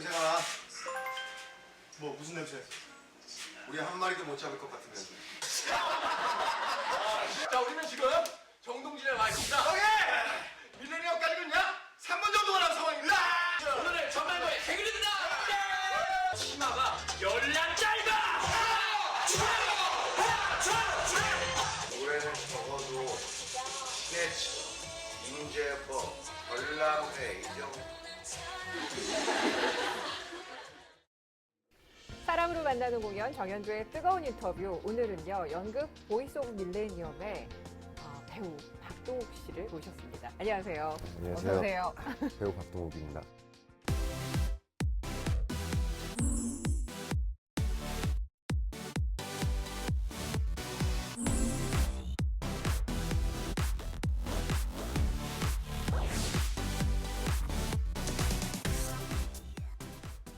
냄새가 나. 뭐 무슨 냄새? 우리 한 마리도 못 잡을 것 같은 냄새. 자, 우리는 지금 정동진에 와 있습니다. 오케이! 밀레니엄 가지고는요 3분 정도가 남은 상황입니다. 오늘의 전말과의 해결입니다. 치마가 열량 짧아. 올해는 적어도 스케치, 인재법, 전람회 이 정도. 사람으로 만나는 공연 정연조의 뜨거운 인터뷰. 오늘은요 연극 보이스 오브 밀레니엄의 배우 박동욱 씨를 모셨습니다. 안녕하세요. 안녕하세요. 어서 오세요. 배우 박동욱입니다.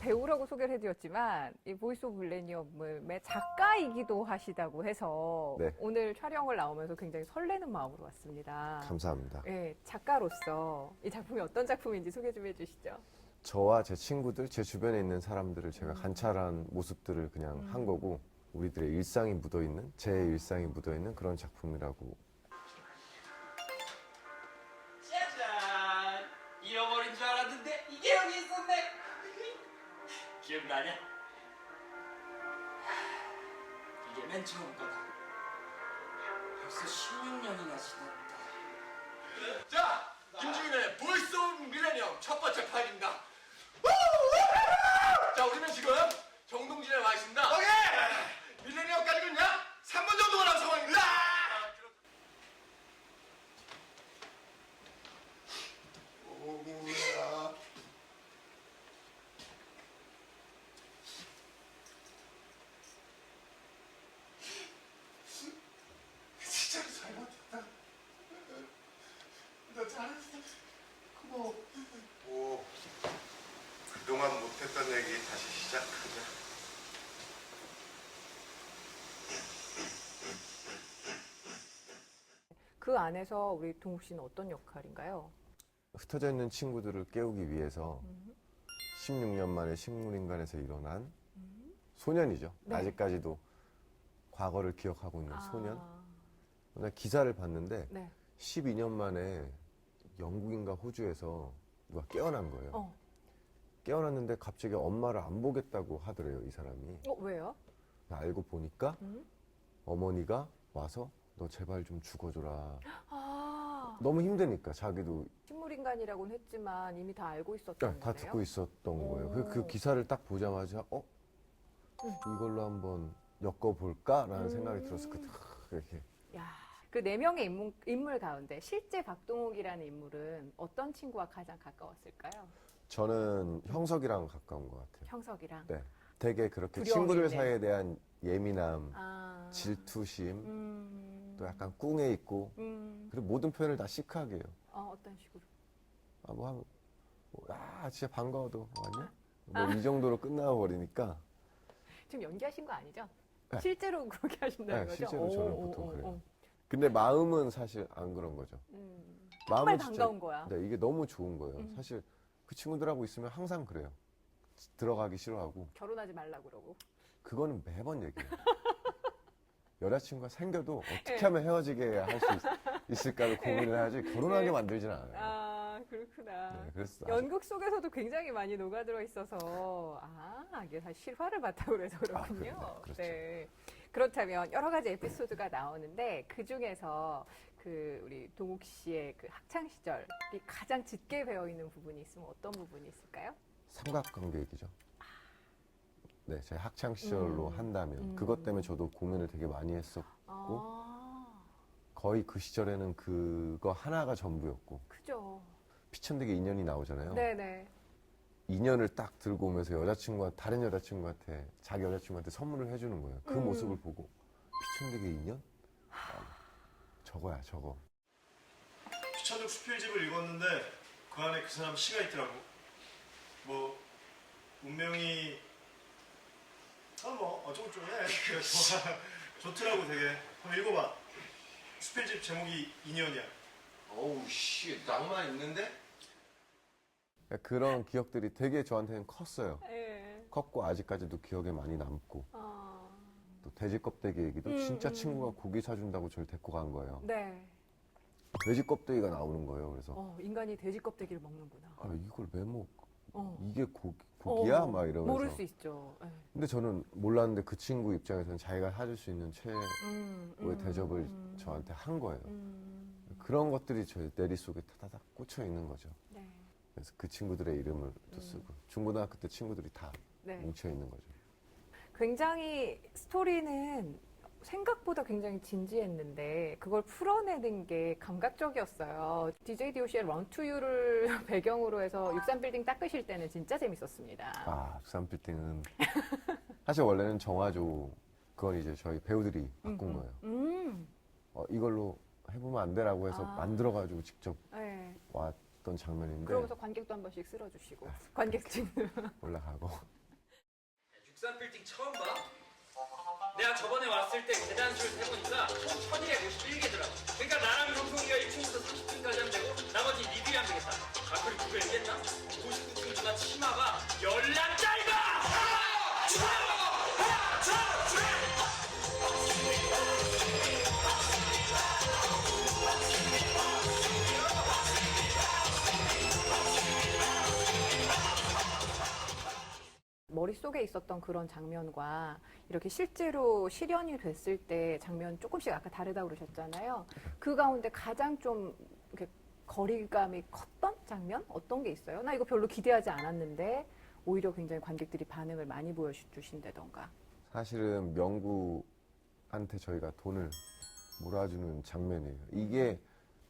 배우라고 소개를 해드렸지만 이 보이스 오브 밀레니엄의 작가이기도 하시다고 해서 네. 오늘 촬영을 나오면서 굉장히 설레는 마음으로 왔습니다. 감사합니다. 네, 작가로서 이 작품이 어떤 작품인지 소개 좀 해주시죠. 저와 제 친구들, 제 주변에 있는 사람들을 제가 관찰한 모습들을 그냥 한 거고 우리들의 일상이 묻어있는, 제 일상이 묻어있는 그런 작품이라고. 짜잔! 잃어버린 줄 알았는데 이게 여기 있었네. 기억나냐? 이게 맨 처음 거다. 벌써 16년이나 지났다. 자, 김주인의 보이스 오브 밀레니엄 첫 번째 판입니다. 자, 우리는 지금 정동진에 와 있습니다. 오케이! 밀레니엄 가지고는요 3분 정도가 남은 상황입니다. 오구야. 진짜 잘못했다. 나 잘했어. 고마워. 뭐 그동안 못했던 얘기 다시 시작하자. 그 안에서 우리 동욱 씨는 어떤 역할인가요? 흩어져 있는 친구들을 깨우기 위해서 16년 만에 식물인간에서 일어난 소년이죠. 네. 아직까지도 과거를 기억하고 있는 소년. 나 기사를 봤는데 네. 12년 만에 영국인가 호주에서 누가 깨어난 거예요. 깨어났는데 갑자기 엄마를 안 보겠다고 하더래요, 이 사람이. 왜요? 알고 보니까 어머니가 와서 너 제발 좀 죽어줘라. 너무 힘드니까 자기도 식물인간이라고는 했지만 이미 다 알고 있었던 다 거네요? 듣고 있었던 거예요. 그 기사를 딱 보자마자 이걸로 한번 엮어볼까라는 생각이 들어서 이렇게. 야, 그 네 명의 인물 가운데 실제 박동욱이라는 인물은 어떤 친구와 가장 가까웠을까요? 저는 형석이랑 가까운 것 같아요. 형석이랑. 네. 되게 그렇게 두려움이 친구들 있네. 사이에 대한 예민함, 아. 질투심, 또 약간 꿍해 있고, 그리고 모든 표현을 다 시크하게 해요. 어떤 식으로? 진짜 반가워, 너 왔냐? 뭐 이 정도로 끝나버리니까. 지금 연기하신 거 아니죠? 네. 실제로 그렇게 하신다는 네, 거죠? 실제로 저는 오, 보통 오, 그래요. 오. 근데 마음은 사실 안 그런 거죠. 정말 마음은 진짜- 반가운 거야. 네, 이게 너무 좋은 거예요. 사실 그 친구들하고 있으면 항상 그래요. 들어가기 싫어하고. 결혼하지 말라고 그러고. 그거는 매번 얘기해요. 여자친구가 생겨도 어떻게 네. 하면 헤어지게 할 수 있을까를 고민을 해야지 결혼하게 만들진 않아요. 아, 그렇구나. 네, 그래서 연극 속에서도 굉장히 많이 녹아들어 있어서, 이게 사실 실화를 바탕으로 해서 그렇군요. 그럼요. 그렇죠. 네. 그렇다면 여러 가지 에피소드가 나오는데, 그 중에서 우리 동욱 씨의 그 학창시절이 가장 짙게 배어있는 부분이 있으면 어떤 부분이 있을까요? 삼각관계 얘기죠. 네, 제 학창 시절로 한다면 그것 때문에 저도 고민을 되게 많이 했었고 거의 그 시절에는 그거 하나가 전부였고 그죠. 피천되게 인연이 나오잖아요. 네네. 인연을 딱 들고 오면서 다른 여자친구한테 자기 여자친구한테 선물을 해주는 거예요. 그 모습을 보고 피천되게 인연? 저거야 저거. 피천적 수필집을 읽었는데 그 안에 그 사람 시가 있더라고. 뭐 운명이 어쩌고저쩌고 해. 좋더라고 되게. 한번 읽어봐. 수필집 제목이 인연이야. 어우 씨 낭만 있는데? 그런 기억들이 되게 저한테는 컸어요. 예. 컸고 아직까지도 기억에 많이 남고 아, 또 돼지 껍데기 얘기도 진짜 친구가 고기 사준다고 저를 데리고 간 거예요. 네. 돼지 껍데기가 나오는 거예요. 그래서 인간이 돼지 껍데기를 먹는구나. 아, 이걸 왜 먹? 어. 이게 고기야? 막 이러면서. 모를 수 있죠. 예. 근데 저는 몰랐는데 그 친구 입장에서는 자기가 사줄 수 있는 최고의 대접을 저한테 한 거예요. 그런 것들이 저 내리 속에 타다닥 꽂혀 있는 거죠. 네. 그래서 그 친구들의 이름을 또 쓰고 중고등학교 때 친구들이 다 네. 뭉쳐 있는 거죠. 굉장히 스토리는 생각보다 굉장히 진지했는데 그걸 풀어내는 게 감각적이었어요. DJ DOC의 Run to You를 배경으로 해서 63빌딩 닦으실 때는 진짜 재밌었습니다. 아, 부산빌딩은 사실 원래는 정화조 그건 이제 저희 배우들이 바꾼 거예요. 이걸로 해보면 안 되라고 해서 아. 만들어가지고 직접 네. 왔던 장면인데 그러면서 관객도 한 번씩 쓸어주시고 관객증. 올라가고 63빌딩 처음 봐? 내가 저번에 왔을 때 계단 수를 세보니까 총 1251개더라고. 그러니까 나랑 용송이가 1층부터 30층까지 하면 되고 나머지 니들이 하면 되겠다. 아 그리고 그거 얘기했나? 59층 누나 치마가 열량 짧아! 머릿속에 있었던 그런 장면과 이렇게 실제로 실현이 됐을 때 장면 조금씩 아까 다르다고 그러셨잖아요. 그 가운데 가장 좀 이렇게 거리감이 컸던 장면? 어떤 게 있어요? 나 이거 별로 기대하지 않았는데 오히려 굉장히 관객들이 반응을 많이 보여주신다던가. 사실은 명구한테 저희가 돈을 몰아주는 장면이에요. 이게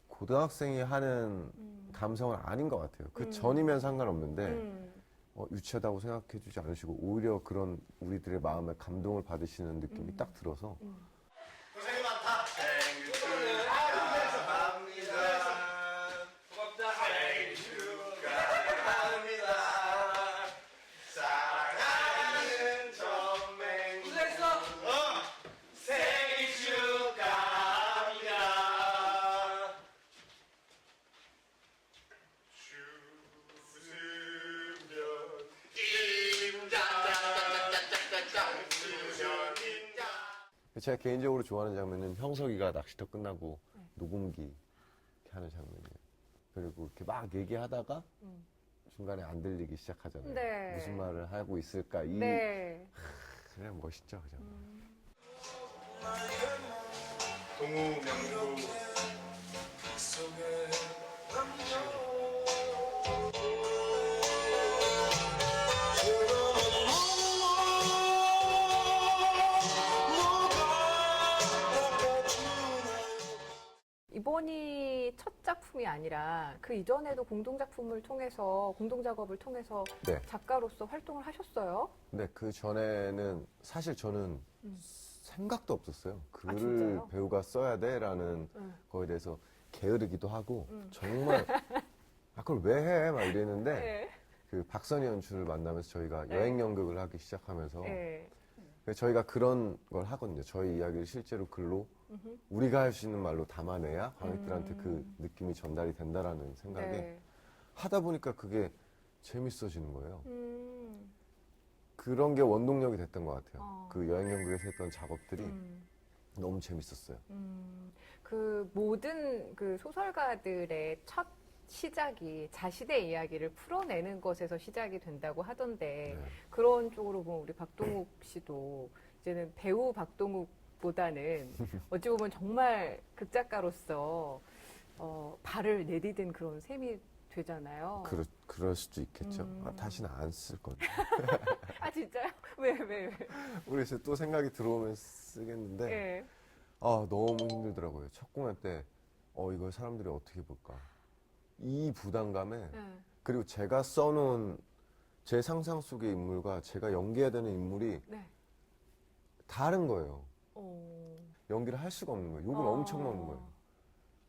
고등학생이 하는 감성은 아닌 것 같아요. 그 전이면 상관없는데 유치하다고 생각해주지 않으시고 오히려 그런 우리들의 마음에 감동을 받으시는 느낌이 딱 들어서 고생이 많다. 생일 축하합니다. 고맙다. 생일 축하합니다. 사랑하는 전맹. 고생했어. 생일 축하합니다. 제가 개인적으로 좋아하는 장면은 형석이가 낚시터 끝나고 녹음기 이렇게 하는 장면이에요. 그리고 이렇게 막 얘기하다가 중간에 안 들리기 시작하잖아요. 네. 무슨 말을 하고 있을까? 네. 그냥 멋있죠, 그 장면. 동우 명구 이번이 첫 작품이 아니라 그 이전에도 공동작품을 통해서 공동작업을 통해서 네. 작가로서 활동을 하셨어요. 근데 그 전에는 사실 저는 생각도 없었어요. 글을 진짜요? 배우가 써야 돼라는 거에 대해서 게으르기도 하고 정말 그걸 왜 해? 막 이랬는데 네. 그 박선희 연출을 만나면서 저희가 네. 여행 연극을 하기 시작하면서 네. 그래서 저희가 그런 걸 하거든요. 저희 이야기를 실제로 글로 우리가 할 수 있는 말로 담아내야 관객들한테 그 느낌이 전달이 된다라는 생각에 네. 하다 보니까 그게 재밌어지는 거예요. 음. 그런 게 원동력이 됐던 것 같아요. 어. 그 여행 연극에서 했던 작업들이 너무 재밌었어요. 그 모든 그 소설가들의 첫 시작이 자신의 이야기를 풀어내는 것에서 시작이 된다고 하던데 네. 그런 쪽으로 보면 우리 박동욱 씨도 이제는 배우 박동욱보다는 어찌 보면 정말 극작가로서 발을 내디딘 그런 셈이 되잖아요. 그럴 수도 있겠죠. 다시는 안 쓸 건데. 아 진짜요? 왜? 우리 이제 또 생각이 들어오면 쓰겠는데 예. 너무 힘들더라고요. 첫 공연 때 이걸 사람들이 어떻게 볼까. 이 부담감에 예. 그리고 제가 써놓은 제 상상 속의 인물과 제가 연기해야 되는 인물이 네. 다른 거예요. 어. 연기를 할 수가 없는 거예요. 욕을 엄청 먹는 거예요.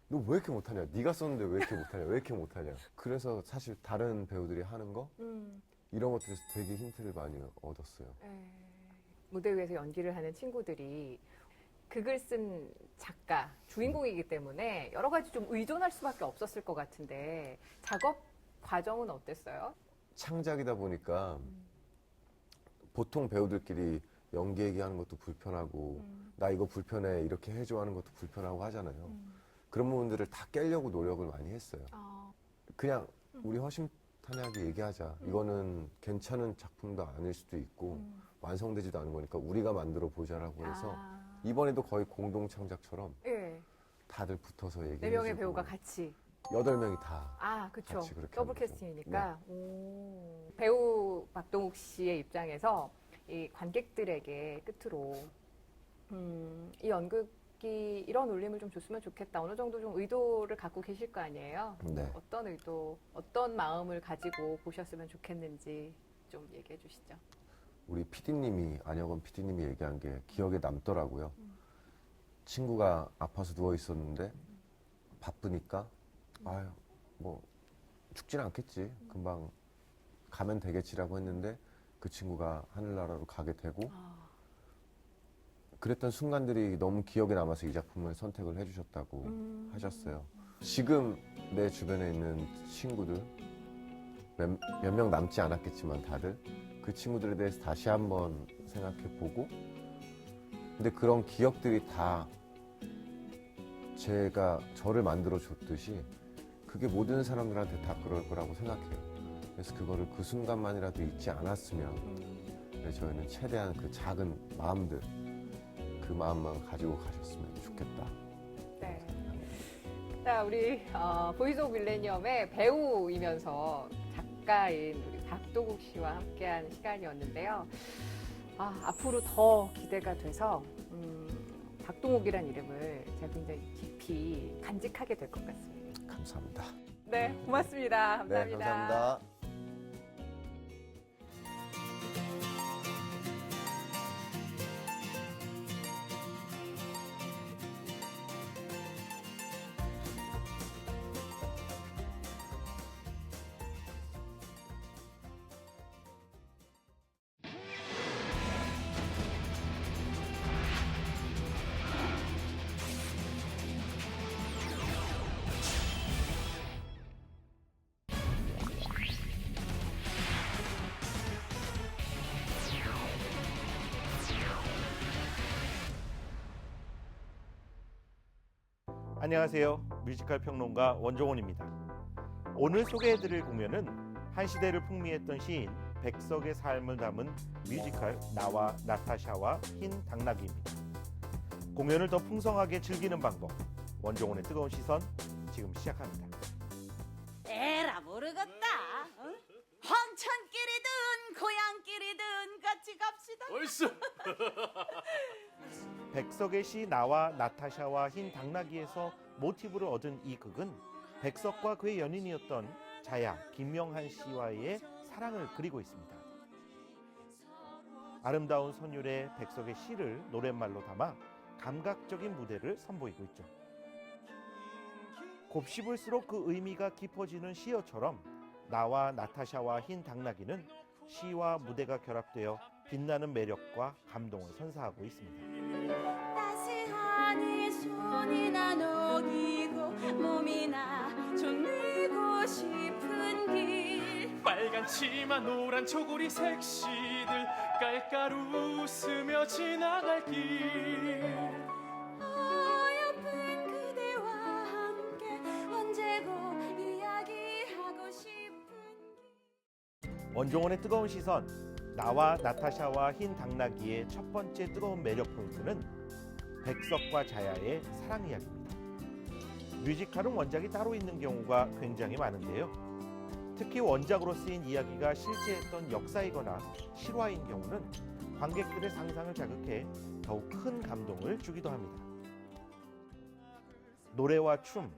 너 왜 이렇게 못하냐? 네가 썼는데 왜 이렇게 못하냐? 왜 이렇게 못하냐? 그래서 사실 다른 배우들이 하는 거 이런 것들에서 되게 힌트를 많이 얻었어요. 무대 위에서 연기를 하는 친구들이 극을 쓴 작가, 주인공이기 때문에 여러 가지 좀 의존할 수밖에 없었을 것 같은데 작업 과정은 어땠어요? 창작이다 보니까 보통 배우들끼리 연기 얘기하는 것도 불편하고 나 이거 불편해 이렇게 해줘 하는 것도 불편하고 하잖아요. 그런 부분들을 다 깨려고 노력을 많이 했어요. 그냥 우리 허심탄회하게 얘기하자. 이거는 괜찮은 작품도 아닐 수도 있고 완성되지도 않은 거니까 우리가 만들어 보자라고 해서 이번에도 거의 공동 창작처럼 예. 다들 붙어서 얘기해 4명의 배우가 같이. 8명이 다 아, 그쵸. 같이 그렇게 더블 하는 거죠. 캐스팅이니까. 오. 배우 박동욱 씨의 입장에서 이 관객들에게 끝으로 이 연극이 이런 울림을 좀 줬으면 좋겠다. 어느 정도 좀 의도를 갖고 계실 거 아니에요? 네. 어떤 의도, 어떤 마음을 가지고 보셨으면 좋겠는지 좀 얘기해 주시죠. 우리 PD님이 안혁원 PD님이 얘기한 게 기억에 남더라고요. 친구가 아파서 누워 있었는데 바쁘니까 아유 뭐 죽진 않겠지 금방 가면 되겠지라고 했는데 그 친구가 하늘나라로 가게 되고 그랬던 순간들이 너무 기억에 남아서 이 작품을 선택을 해주셨다고 하셨어요. 지금 내 주변에 있는 친구들 몇 명 남지 않았겠지만 다들 그 친구들에 대해서 다시 한번 생각해보고 근데 그런 기억들이 다 제가 저를 만들어줬듯이 그게 모든 사람들한테 다 그럴 거라고 생각해요. 그래서 그거를 그 순간만이라도 잊지 않았으면 그래서 저희는 최대한 그 작은 마음들 그 마음만 가지고 가셨으면 좋겠다. 네. 자, 우리 보이스 오브 밀레니엄의 배우이면서 작가인 우리 박동욱 씨와 함께한 시간이었는데요. 앞으로 더 기대가 돼서 박동욱이란 이름을 제가 굉장히 깊이 간직하게 될 것 같습니다. 감사합니다. 네, 고맙습니다. 감사합니다. 네, 감사합니다. 안녕하세요. 뮤지컬 평론가 원종원입니다. 오늘 소개해드릴 공연은 한 시대를 풍미했던 시인 백석의 삶을 담은 뮤지컬 나와 나타샤와 흰 당나귀입니다. 공연을 더 풍성하게 즐기는 방법, 원종원의 뜨거운 시선 지금 시작합니다. 에라 모르겠다. 응? 황천길이든 고향길이든 같이 갑시다. 얼쑤. 백석의 시 나와 나타샤와 흰 당나귀에서 모티브를 얻은 이 극은 백석과 그의 연인이었던 자야 김명한 씨와의 사랑을 그리고 있습니다. 아름다운 선율의 백석의 시를 노랫말로 담아 감각적인 무대를 선보이고 있죠. 곱씹을수록 그 의미가 깊어지는 시어처럼 나와 나타샤와 흰 당나귀는 시와 무대가 결합되어 빛나는 매력과 감동을 선사하고 있습니다. 따스하니 손이나 녹이고 몸이나 졸리고 싶은 길 빨간 치마 노란 초고리 색시들 깔깔 웃으며 지나갈 길 어여쁜 그대와 함께 언제고 이야기하고 싶은 길 원종원의 뜨거운 시선, 나와 나타샤와 흰 당나귀의 첫 번째 뜨거운 매력 포인트는 백석과 자야의 사랑 이야기입니다. 뮤지컬은 원작이 따로 있는 경우가 굉장히 많은데요. 특히 원작으로 쓰인 이야기가 실제했던 역사이거나 실화인 경우는 관객들의 상상을 자극해 더욱 큰 감동을 주기도 합니다. 노래와 춤,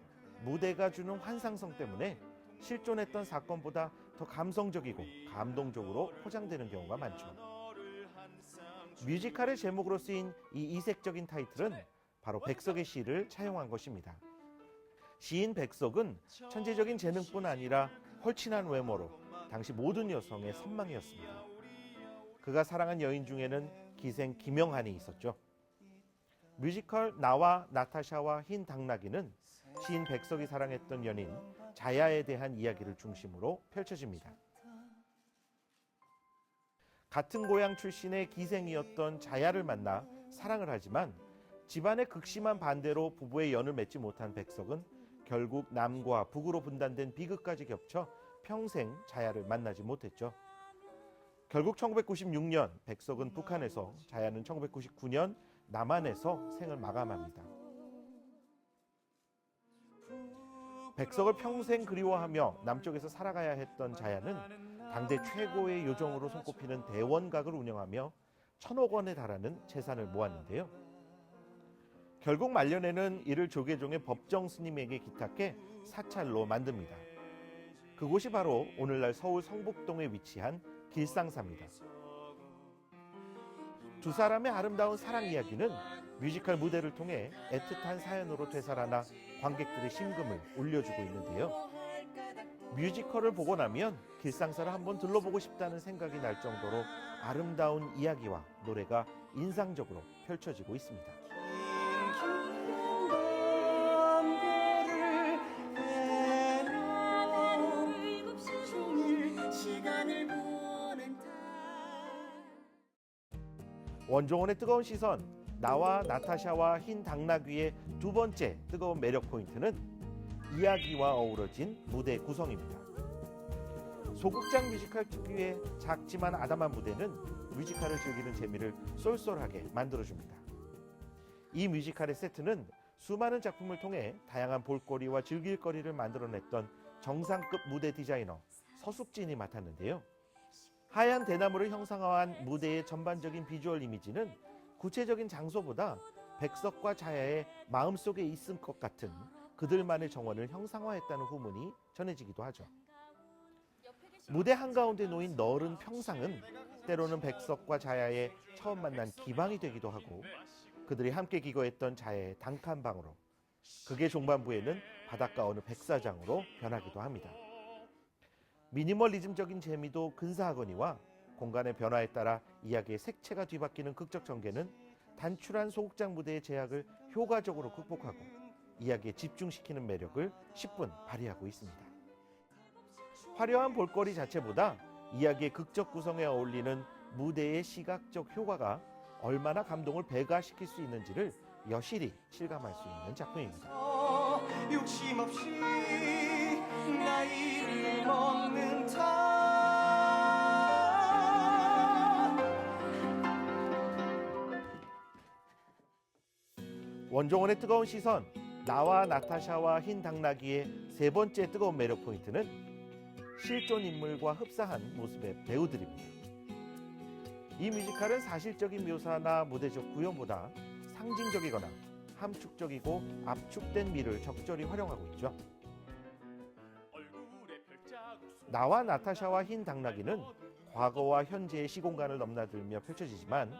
무대가 주는 환상성 때문에 실존했던 사건보다 더 감성적이고 감동적으로 포장되는 경우가 많죠. 뮤지컬의 제목으로 쓰인 이 이색적인 타이틀은 바로 백석의 시를 차용한 것입니다. 시인 백석은 천재적인 재능뿐 아니라 헐친한 외모로 당시 모든 여성의 선망이었습니다. 그가 사랑한 여인 중에는 기생 김영한이 있었죠. 뮤지컬 나와 나타샤와 흰 당나귀는 시인 백석이 사랑했던 연인 자야에 대한 이야기를 중심으로 펼쳐집니다. 같은 고향 출신의 기생이었던 자야를 만나 사랑을 하지만 집안의 극심한 반대로 부부의 연을 맺지 못한 백석은 결국 남과 북으로 분단된 비극까지 겹쳐 평생 자야를 만나지 못했죠. 결국 1996년 백석은 북한에서, 자야는 1999년 남한에서 생을 마감합니다. 백석을 평생 그리워하며 남쪽에서 살아가야 했던 자야는 당대 최고의 요정으로 손꼽히는 대원각을 운영하며 1,000억 원에 달하는 재산을 모았는데요. 결국 말년에는 이를 조계종의 법정 스님에게 기탁해 사찰로 만듭니다. 그곳이 바로 오늘날 서울 성북동에 위치한 길상사입니다. 두 사람의 아름다운 사랑 이야기는 뮤지컬 무대를 통해 애틋한 사연으로 되살아나 관객들의 심금을 울려주고 있는데요. 뮤지컬을 보고 나면 길상사를 한번 들러보고 싶다는 생각이 날 정도로 아름다운 이야기와 노래가 인상적으로 펼쳐지고 있습니다. 원종원의 뜨거운 시선, 나와 나타샤와 흰 당나귀의 두 번째 뜨거운 매력 포인트는 이야기와 어우러진 무대 구성입니다. 소극장 뮤지컬 특유의 작지만 아담한 무대는 뮤지컬을 즐기는 재미를 쏠쏠하게 만들어줍니다. 이 뮤지컬의 세트는 수많은 작품을 통해 다양한 볼거리와 즐길거리를 만들어냈던 정상급 무대 디자이너 서숙진이 맡았는데요. 하얀 대나무를 형상화한 무대의 전반적인 비주얼 이미지는 구체적인 장소보다 백석과 자야의 마음속에 있을 것 같은 그들만의 정원을 형상화했다는 후문이 전해지기도 하죠. 무대 한가운데 놓인 너른 평상은 때로는 백석과 자야의 처음 만난 기방이 되기도 하고, 그들이 함께 기거했던 자야의 단칸방으로, 극의 종반부에는 바닷가 어느 백사장으로 변하기도 합니다. 미니멀리즘적인 재미도 근사하거니와 공간의 변화에 따라 이야기의 색채가 뒤바뀌는 극적 전개는 단출한 소극장 무대의 제약을 효과적으로 극복하고 이야기에 집중시키는 매력을 10분 발휘하고 있습니다. 화려한 볼거리 자체보다 이야기의 극적 구성에 어울리는 무대의 시각적 효과가 얼마나 감동을 배가시킬 수 있는지를 여실히 실감할 수 있는 작품입니다. 욕심 없이 나이를 먹는 타 원종원의 뜨거운 시선, 나와 나타샤와 흰 당나귀의 세 번째 뜨거운 매력 포인트는 실존 인물과 흡사한 모습의 배우들입니다. 이 뮤지컬은 사실적인 묘사나 무대적 구현보다 상징적이거나 함축적이고 압축된 미를 적절히 활용하고 있죠. 나와 나타샤와 흰 당나귀는 과거와 현재의 시공간을 넘나들며 펼쳐지지만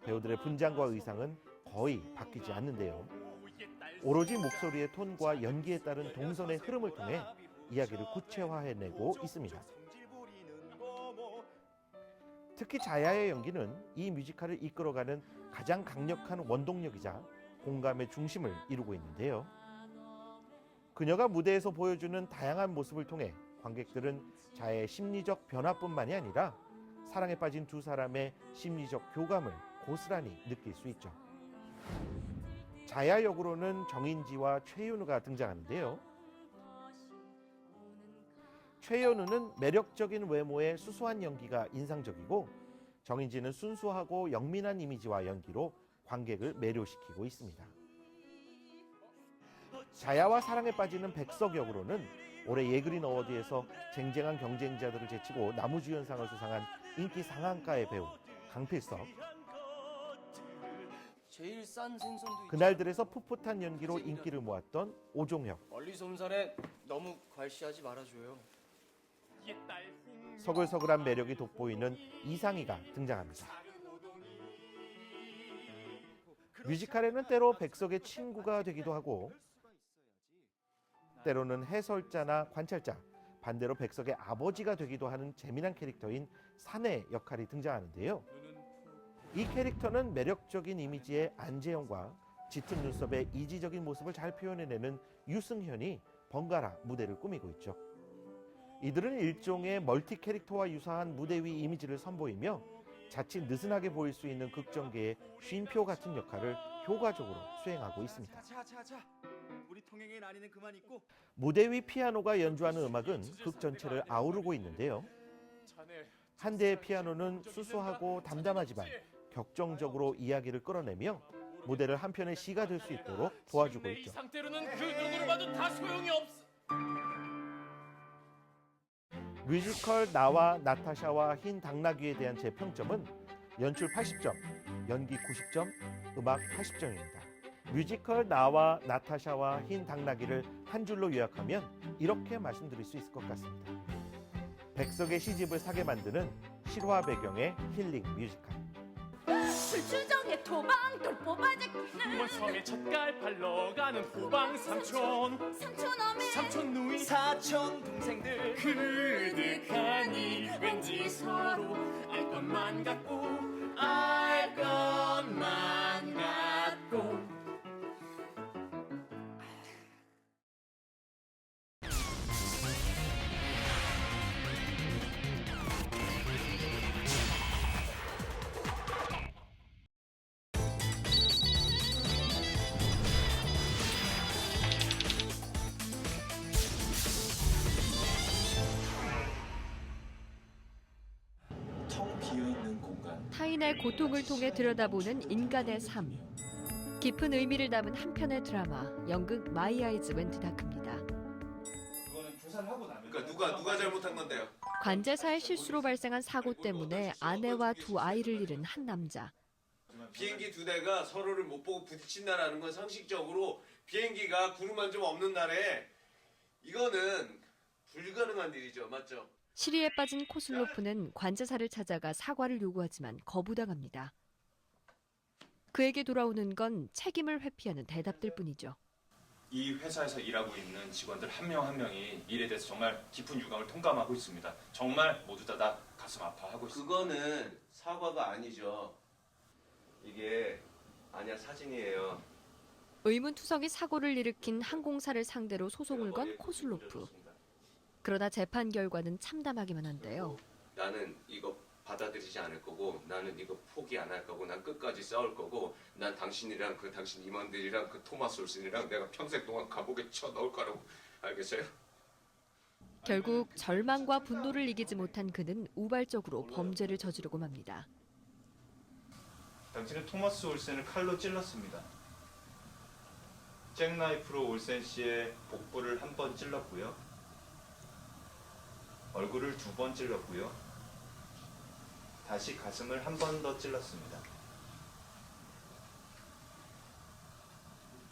배우들의 분장과 의상은 거의 바뀌지 않는데요. 오로지 목소리의 톤과 연기에 따른 동선의 흐름을 통해 이야기를 구체화해내고 있습니다. 특히 자야의 연기는 이 뮤지컬을 이끌어가는 가장 강력한 원동력이자 공감의 중심을 이루고 있는데요. 그녀가 무대에서 보여주는 다양한 모습을 통해 관객들은 자야의 심리적 변화뿐만이 아니라 사랑에 빠진 두 사람의 심리적 교감을 고스란히 느낄 수 있죠. 자야 역으로는 정인지와 최윤우가 등장하는데요. 최윤우는 매력적인 외모의 수수한 연기가 인상적이고, 정인지는 순수하고 영민한 이미지와 연기로 관객을 매료시키고 있습니다. 자야와 사랑에 빠지는 백석 역으로는 올해 예그린 어워드에서 쟁쟁한 경쟁자들을 제치고 나무주연상을 수상한 인기 상한가의 배우 강필석, 제일 싼 생선도 그날들에서 풋풋한 연기로 인기를 모았던 오종혁, 멀리서 온 살에 너무 괄시하지 말아줘요. 서글서글한 매력이 돋보이는 이상희가 등장합니다. 뮤지컬에는 때로 백석의 친구가 되기도 하고, 때로는 해설자나 관찰자, 반대로 백석의 아버지가 되기도 하는 재미난 캐릭터인 사내 역할이 등장하는데요. 이 캐릭터는 매력적인 이미지의 안재영과 짙은 눈썹의 이지적인 모습을 잘 표현해내는 유승현이 번갈아 무대를 꾸미고 있죠. 이들은 일종의 멀티 캐릭터와 유사한 무대 위 이미지를 선보이며 자칫 느슨하게 보일 수 있는 극정계의 쉼표 같은 역할을 효과적으로 수행하고 있습니다. 우리 통행의 난이는 그만 있고. 무대 위 피아노가 연주하는 음악은 극 전체를 아우르고 있는데요. 한 대의 피아노는 수수하고 담담하지만 격정적으로 이야기를 끌어내며 무대를 한편의 시가 될 수 있도록 도와주고 있죠. 이 상태로는 그 누구를 봐도 다 소용이 없어. 뮤지컬 나와 나타샤와 흰 당나귀에 대한 제 평점은 연출 80점, 연기 90점, 음악 80점입니다. 뮤지컬 나와 나타샤와 흰 당나귀를 한 줄로 요약하면 이렇게 말씀드릴 수 있을 것 같습니다. 백석의 시집을 사게 만드는 실화 배경의 힐링 뮤지컬. 술주정에 토방돌 뽑아잡기는 섬에 젓갈 팔러 가는 호방 삼촌, 삼촌어미 삼촌 누이, 사촌 동생들 그득하니 왠지 서로 알 것만 같고 알 것만 같고. 텅 비어있는 공간. 타인의 고통을 통해 들여다보는 인간의 삶. 깊은 의미를 담은 한 편의 드라마, 연극 마이 아이즈 웬 다크입니다. 그러니까 누가 잘못한 건데요? 관제사의 실수로 발생한 사고 때문에 아내와 두 아이를 잃은 한 남자. 비행기 두 대가 서로를 못 보고 부딪힌다라는 건 상식적으로 비행기가 구름만 좀 없는 날에 이거는 불가능한 일이죠, 맞죠? 시리에 빠진 코슬로프는 관제사를 찾아가 사과를 요구하지만 거부당합니다. 그에게 돌아오는 건 책임을 회피하는 대답들 뿐이죠. 이 회사에서 일하고 있는 직원들 한 명 한 명이 일에 대해서 정말 깊은 유감을 통감하고 있습니다. 정말 모두 다 가슴 아파하고 있습니다. 그거는 사과가 아니죠. 이게 아니야, 사진이에요. 의문투성이 사고를 일으킨 항공사를 상대로 소송을 건 코슬로프. 그러나 재판 결과는 참담하기만 한데요. 나는 이거 받아들이지 않을 거고, 나는 이거 포기 안 할 거고, 난 끝까지 싸울 거고, 난 당신이랑 당신 임원들이랑 토마스 올슨이랑 내가 평생 동안 감옥에 쳐넣을 거라고. 알겠어요? 결국 절망과 분노를 이기지 못한 그는 우발적으로 범죄를 저지르고 맙니다. 당신은 토마스 올센을 칼로 찔렀습니다. 잭나이프로 올센 씨의 복부를 한 번 찔렀고요. 얼굴을 2번 찔렀고요. 다시 가슴을 한 번 더 찔렀습니다.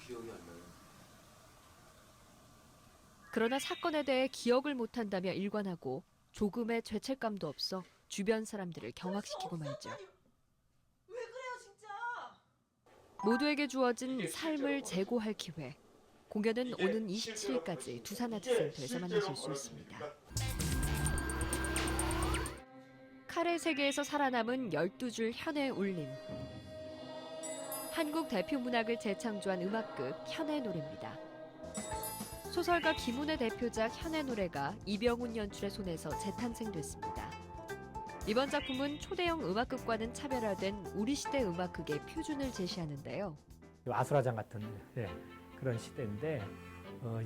기억이 안 나요. 그러나 사건에 대해 기억을 못한다며 일관하고 조금의 죄책감도 없어 주변 사람들을 경악시키고 말죠. 왜 그래요 진짜 모두에게 주어진 삶을 재고할 기회. 공연은 오는 27일까지 두산 아트센터에서 만나실 수 있습니다. 칼의 세계에서 살아남은 12줄 현의 울림. 한국 대표 문학을 재창조한 음악극 현의 노래입니다. 소설가 김훈의 대표작 현의 노래가 이병훈 연출의 손에서 재탄생됐습니다. 이번 작품은 초대형 음악극과는 차별화된 우리 시대 음악극의 표준을 제시하는데요. 아수라장 같은 그런 시대인데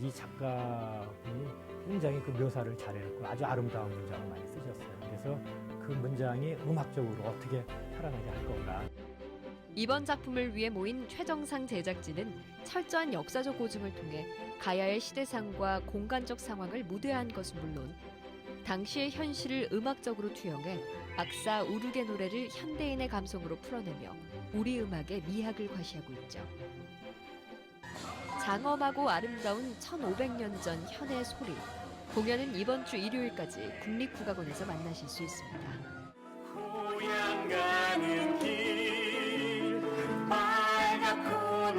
이 작가분이 굉장히 그 묘사를 잘해놓고 아주 아름다운 문장을 많이 쓰셨어요. 그래서 그 문장이 음악적으로 어떻게 살아나게 할 건가. 이번 작품을 위해 모인 최정상 제작진은 철저한 역사적 고증을 통해 가야의 시대상과 공간적 상황을 무대화한 것은 물론 당시의 현실을 음악적으로 투영해 악사 우르게 노래를 현대인의 감성으로 풀어내며 우리 음악의 미학을 과시하고 있죠. 장엄하고 아름다운 1500년 전 현의 소리. 공연은 이번 주 일요일까지 국립국악원에서 만나실 수 있습니다. 고향 가는 길 빨갛고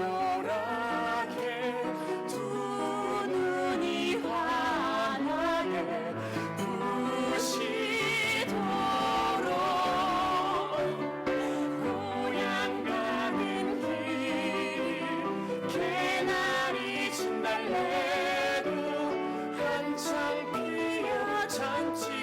노랗게 두 눈이 환하게 부시도록 고향 가는 길 잔치